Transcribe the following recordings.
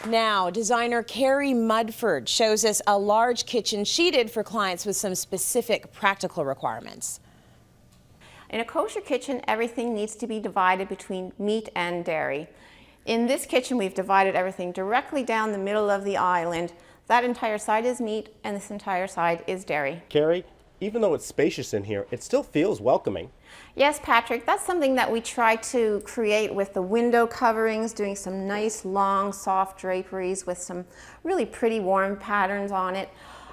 Now, designer Carrie Mudford shows us a large kitchen sheeted for clients with some specific practical requirements. In a kosher kitchen, everything needs to be divided between meat and dairy. In this kitchen, we've divided everything directly down the middle of the island. That entire side is meat, and this entire side is dairy. Carrie, even though it's spacious in here, it still feels welcoming. Yes, Patrick, that's something that we try to create with the window coverings, doing some nice, long, soft draperies with some really pretty warm patterns on it.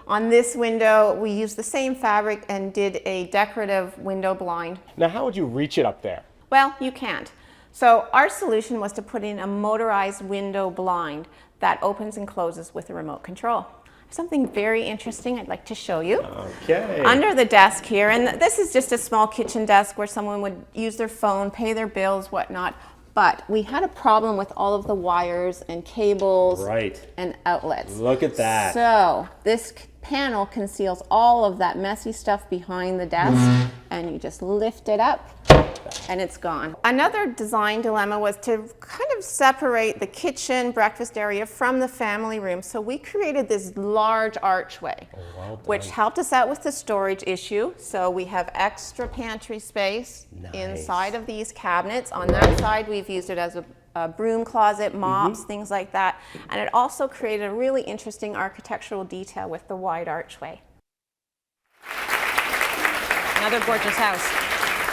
On this window, we used the same fabric and did a decorative window blind. Now, how would you reach it up there? Well, you can't. So our solution was to put in a motorized window blind that opens and closes with a remote control. Something very interesting I'd like to show you. Okay. Under the desk here, and this is just a small kitchen desk where someone would use their phone, pay their bills, whatnot. But we had a problem with all of the wires and cables and outlets. Look at that. So this panel conceals all of that messy stuff behind the desk, and you just lift it up and it's gone. Another design dilemma was to kind of separate the kitchen breakfast area from the family room. So we created this large archway, which helped us out with the storage issue. So we have extra pantry space inside of these cabinets. On that side, we've used it as a broom closet, mops, things like that. And it also created a really interesting architectural detail with the wide archway. Another gorgeous house.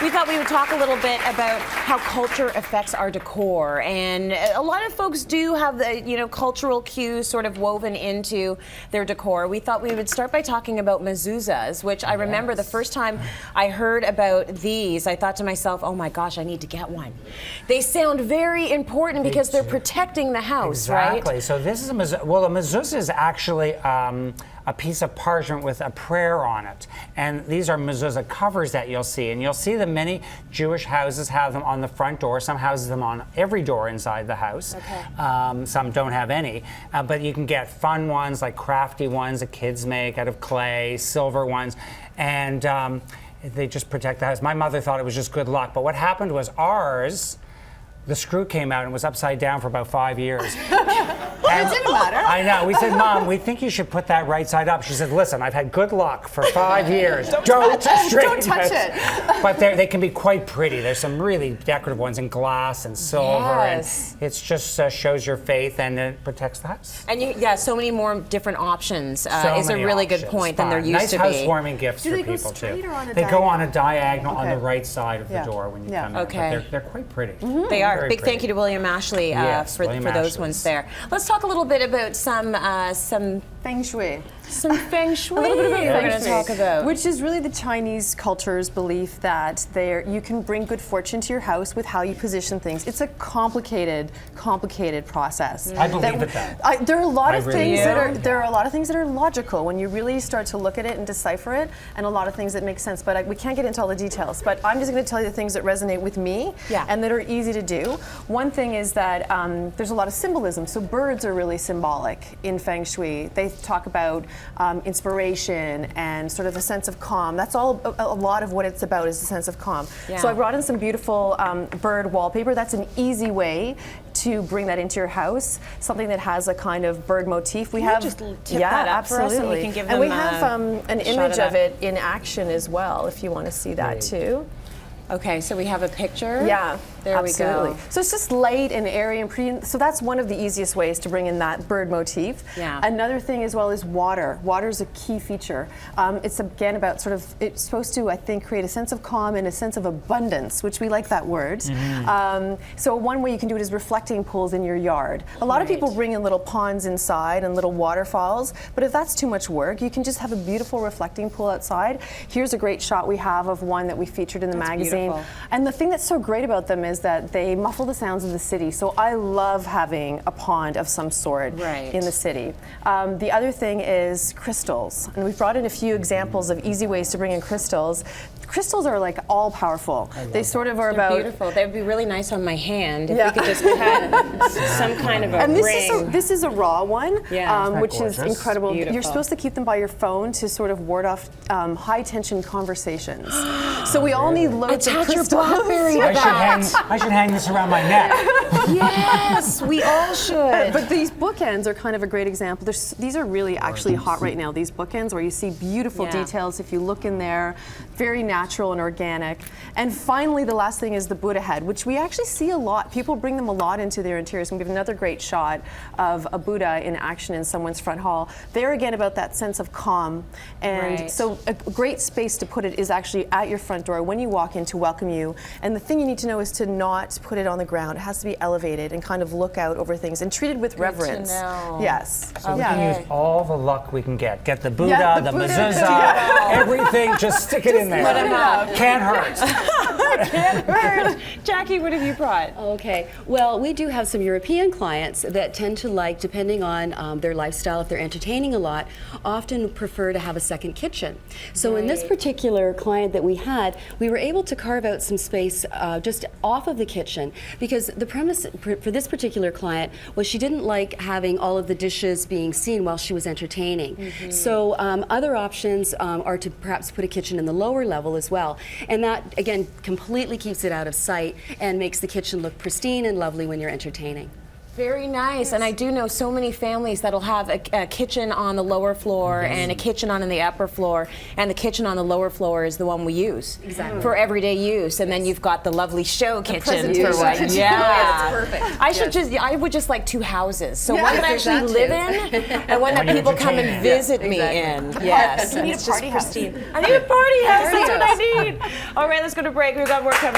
We thought we would talk a little bit about how culture affects our decor, and a lot of folks do have the cultural cues sort of woven into their decor. We thought we would start by talking about mezuzahs, which I remember the first time I heard about these, I thought to myself, oh my gosh, I need to get one. They sound very important because they're protecting the house, right? Exactly. So this is a mezuzah. Well, a mezuzah is actually a piece of parchment with a prayer on it. And these are mezuzah covers that you'll see. And you'll see that many Jewish houses have them on the front door. Some houses them on every door inside the house. Okay. Some don't have any. But you can get fun ones, like crafty ones that kids make out of clay, silver ones. And they just protect the house. My mother thought it was just good luck. But what happened was ours, the screw came out and was upside down for about 5 years. It didn't matter. I know. We said, Mom, we think you should put that right side up. She said, listen, I've had good luck for 5 years. Don't touch it. But they can be quite pretty. There's some really decorative ones in glass and silver. Yes. And it just shows your faith and it protects the house. And so many more different options is a really good point than there used nice to be. Nice housewarming gifts for people, too. They go on a diagonal on the right side of the door when you come in. Okay. They're quite pretty. They are. Big thank you to William Ashley for those ones there. Let's talk a little bit about some feng shui. Some feng shui. A little bit about we're going to talk about, which is really the Chinese culture's belief that you can bring good fortune to your house with how you position things. It's a complicated process. I believe that. There are a lot of things that are logical when you really start to look at it and decipher it, and a lot of things that make sense. But we can't get into all the details. But I'm just going to tell you the things that resonate with me and that are easy to do. One thing is that there's a lot of symbolism. So birds are really symbolic in feng shui. They talk about inspiration and sort of a sense of calm. That's all a lot of what it's about, is a sense of calm. Yeah. So I brought in some beautiful bird wallpaper. That's an easy way to bring that into your house. Something that has a kind of bird motif. We have just tip that up for us, and we can give them we have an image of it in action as well, if you want to see that too. Okay, so we have a picture. Yeah, there we go. So it's just light and airy and pretty. So that's one of the easiest ways to bring in that bird motif. Yeah. Another thing as well is water. Water is a key feature. It's again about it's supposed to, I think, create a sense of calm and a sense of abundance, which we like that word. So one way you can do it is reflecting pools in your yard. A lot of people bring in little ponds inside and little waterfalls, but if that's too much work, you can just have a beautiful reflecting pool outside. Here's a great shot we have of one that we featured in the magazine. Beautiful. And the thing that's so great about them is that they muffle the sounds of the city. So I love having a pond of some sort in the city. The other thing is crystals. And we've brought in a few examples of easy ways to bring in crystals. crystals are like all powerful. They sort of are They're about beautiful. They would be really nice on my hand if we could just cut some kind of a and ring. this is a raw one, Yeah. which is gorgeous? incredible. Beautiful. You're supposed to keep them by your phone to sort of ward off high tension conversations. So we all need loads of Attach your crystals. BlackBerry I to that. I should hang this around my neck. Yes, we all should. But these bookends are kind of a great example. These are really actually hot right now, these bookends, where you see beautiful Yeah. details if you look in there, very natural and organic. And finally, the last thing is the Buddha head, which we actually see a lot. People bring them a lot into their interiors. I'm going to give another great shot of a Buddha in action in someone's front hall. They're again about that sense of calm. And Right. so a great space to put it is actually at your front door when you walk in to welcome you. And the thing you need to know is to not put it on the ground. It has to be elevated and kind of look out over things and treated with reverence. know. Yes. So we can use all the luck we can get. Get the Buddha, Yeah, the the Buddha. mezuzah, Yeah. everything. Just stick it in there. put 'em up. Can't hurt. Jackie, what have you brought? Okay, well, we do have some European clients that tend to like, depending on their lifestyle, if they're entertaining a lot, often prefer to have a second kitchen. So in this particular client that we had, we were able to carve out some space just off of the kitchen, because the premise for this particular client was she didn't like having all of the dishes being seen while she was entertaining. So other options are to perhaps put a kitchen in the lower level as well. And that, again, completely keeps it out of sight and makes the kitchen look pristine and lovely when you're entertaining. Very nice, and I do know so many families that'll have a kitchen on the lower floor and a kitchen on the upper floor, and the kitchen on the lower floor is the one we use for everyday use, and then you've got the lovely show kitchen for presentation what? kitchen. Yeah, It's perfect. I would just like two houses, so Yes, one that I there's actually that live too. in, and one that When you people come entertain and in. visit me in. Yes, You need a it's just party house. pristine. I need a party house. That's what I need. All right, let's go to break. We've got more coming.